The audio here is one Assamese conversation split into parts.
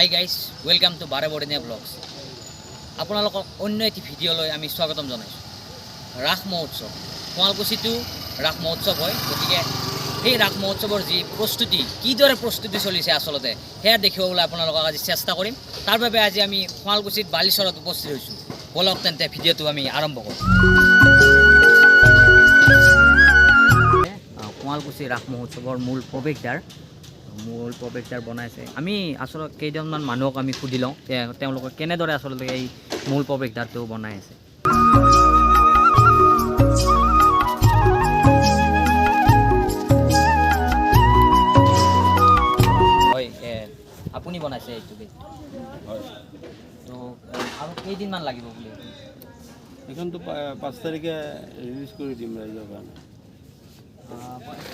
হাই গাইজ, ৱেলকাম টু বাৰে বৰদিনীয়া ব্লগছ। আপোনালোকক অন্য এটি ভিডিঅ'লৈ আমি স্বাগতম জনাইছোঁ। ৰাস মহোৎসৱ, শুৱালকুছিতো ৰাস মহোৎসৱ হয়। গতিকে সেই ৰাস মহোৎসৱৰ যি প্ৰস্তুতি, কিদৰে প্ৰস্তুতি চলিছে আচলতে সেয়া দেখিবলৈ আপোনালোকক আজি চেষ্টা কৰিম। তাৰ বাবে আজি আমি শুৱালকুছিত বালিচৰত উপস্থিত হৈছোঁ। বলক তেন্তে ভিডিঅ'টো আমি আৰম্ভ কৰোঁ। শুৱালকুছি ৰাস মহোৎসৱৰ মূল প্ৰৱেশদ্বাৰ বনাইছে। আমি আচলতে কেইজনমান মানুহক আমি সুধি লওঁ তেওঁলোকে কেনেদৰে আচলতে এই মূল প্ৰৱেশদ্বাৰটো বনাই আছে। হয়, আপুনি বনাইছে এইটো গেট? হয়। তো আৰু কেইদিনমান লাগিব বুলি? এখনতো 5 তাৰিখে ৰিলিজ কৰি দিম ৰাইজৰ কাৰণে।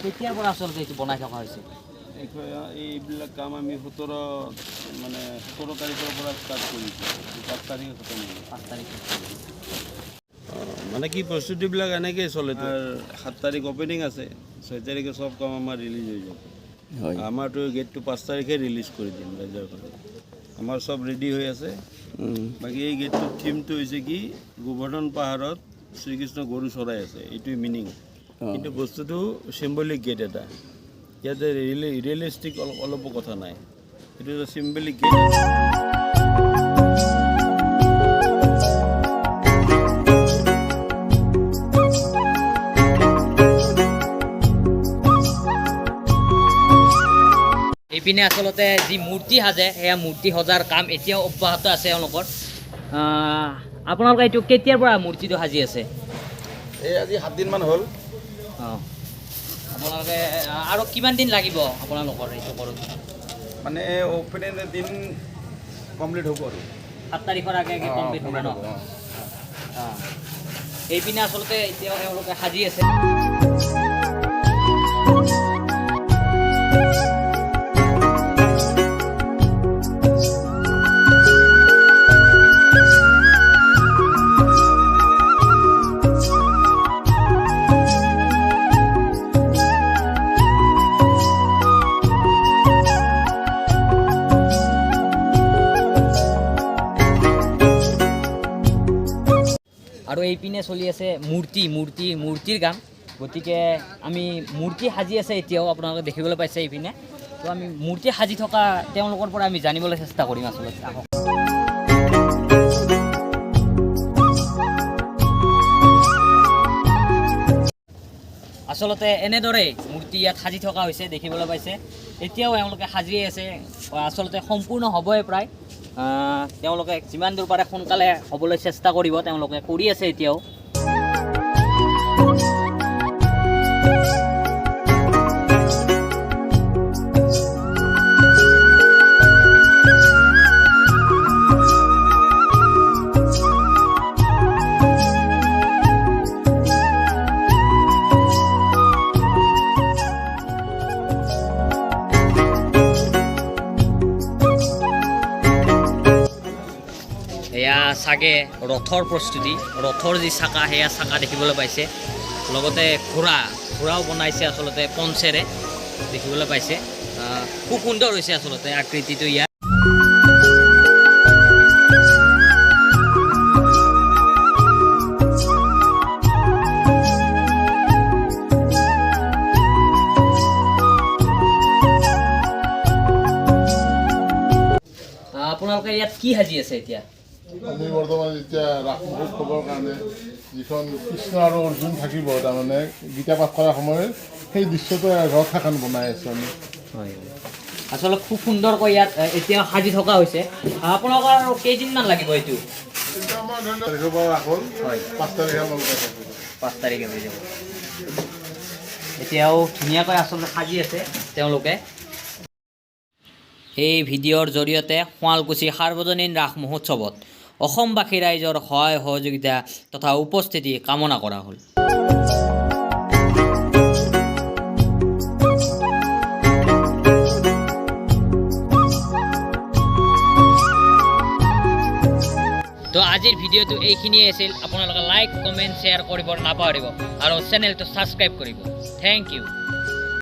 কেতিয়াৰ পৰা আচলতে এইটো বনাই থকা হৈছে? এইবিলাক কাম আমি 17 তাৰিখৰ পৰা ষ্টাৰ্ট কৰিছোঁ। 5 তাৰিখে খতম হ'ব। 5 তাৰিখে মানে কি প্ৰস্তুতিবিলাক এনেকৈয়ে চলে। তাৰ 7 তাৰিখ অপেনিং আছে, 6 তাৰিখে চব কাম আমাৰ ৰিলিজ হৈ যাব। আমাৰতো গেটটো 5 তাৰিখে ৰিলিজ কৰি দিম ৰাইজৰ কাৰণে। আমাৰ চব ৰেডি হৈ আছে। বাকী এই গেটটোৰ থিমটো হৈছে কি, গোবৰ্ধন পাহাৰত শ্ৰীকৃষ্ণ গৰু চৰাই আছে, এইটোৱে মিনিং। কিন্তু বস্তুটো চিম্বলিক গেট এটা, ইয়াতে ৰিয়েলিষ্টিক অলপো কথা নাই। এইটো এটা চিম্বলিক গেট। এইপিনে আচলতে যি মূৰ্তি সাজে সেয়া মূৰ্তি সজাৰ কাম এতিয়াও অব্যাহত আছে এওঁলোকৰ। আপোনালোকে এইটো কেতিয়াৰ পৰা মূৰ্তিটো সাজি আছে? এই আজি 7 দিনমান হ'ল। অঁ, আপোনালোকে আৰু কিমান দিন লাগিব আপোনালোকৰ এইটো কৰোঁতে? মানে অপেনিং দিন কমপ্লিট হ'ব আৰু 7 তাৰিখৰ আগে কমপ্লিট হ'ব ন? অঁ, এইপিনে আচলতে এতিয়াও এওঁলোকে সাজি আছে। আৰু এইপিনে চলি আছে মূৰ্তিৰ কাম। গতিকে আমি মূৰ্তি সাজি আছে এতিয়াও আপোনালোকে দেখিবলৈ পাইছে এইপিনে। তো আমি মূৰ্তি সাজি থকা তেওঁলোকৰ পৰা আমি জানিবলৈ চেষ্টা কৰিম আচলতে। আহক। আচলতে এনেদৰেই মূৰ্তি ইয়াত সাজি থকা হৈছে, দেখিবলৈ পাইছে। এতিয়াও এওঁলোকে সাজিয়ে আছে, আচলতে সম্পূৰ্ণ হ'বই প্ৰায়। তেওঁলোকে যিমান দূৰ পাৰে সোনকালে হ'বলৈ চেষ্টা কৰিব, তেওঁলোকে কৰি আছে এতিয়াও। এয়া চাগে ৰথৰ প্ৰস্তুতি, ৰথৰ যি চাকা সেয়া চাকা দেখিবলৈ পাইছে। লগতে ঘোঁৰাও বনাইছে আচলতে পঞ্চেৰে, দেখিবলৈ পাইছে। খুব সুন্দৰ হৈছে আচলতে আকৃতিটো ইয়াৰ। আপোনালোকে ইয়াত কি সাজি আছে এতিয়া? আমি বৰ্তমান এতিয়া ৰাস মহোৎসৱৰ কাৰণে যিখন কৃষ্ণ আৰু অৰ্জুন থাকিব, তাৰমানে গীতা পাঠ কৰাৰ সময়ত সেই দৃশ্যটো ৰথ এখন বনাই আছোঁ আমি। হয়, আচলতে খুব সুন্দৰকৈ ইয়াত এতিয়া সাজি থকা হৈছে। আপোনালোকৰ আৰু কেইদিনমান লাগিব এইটো? কিন্তু আমাৰ ধৰি লওক তাৰিখৰ পৰা ৰাস হ'ল, হয়, 5 তাৰিখে আমালোকে 5 তাৰিখে হৈ যাব। এতিয়াও ধুনীয়াকৈ আচলতে সাজি আছে তেওঁলোকে। এই ভিডিঅ'ৰ জৰিয়তে শুৱালকুছি সাৰ্বজনীন ৰাস মহোৎসৱত অসমবাসী ৰাইজৰ সহায় সহযোগিতা তথা উপস্থিতি কামনা কৰা হ'ল। তো আজিৰ ভিডিঅ'টো এইখিনিয়ে আছিল। আপোনালোকে লাইক, কমেণ্ট, শ্বেয়াৰ কৰিব নাপাহৰিব আৰু চেনেলটো ছাবস্ক্ৰাইব কৰিব। Thank U.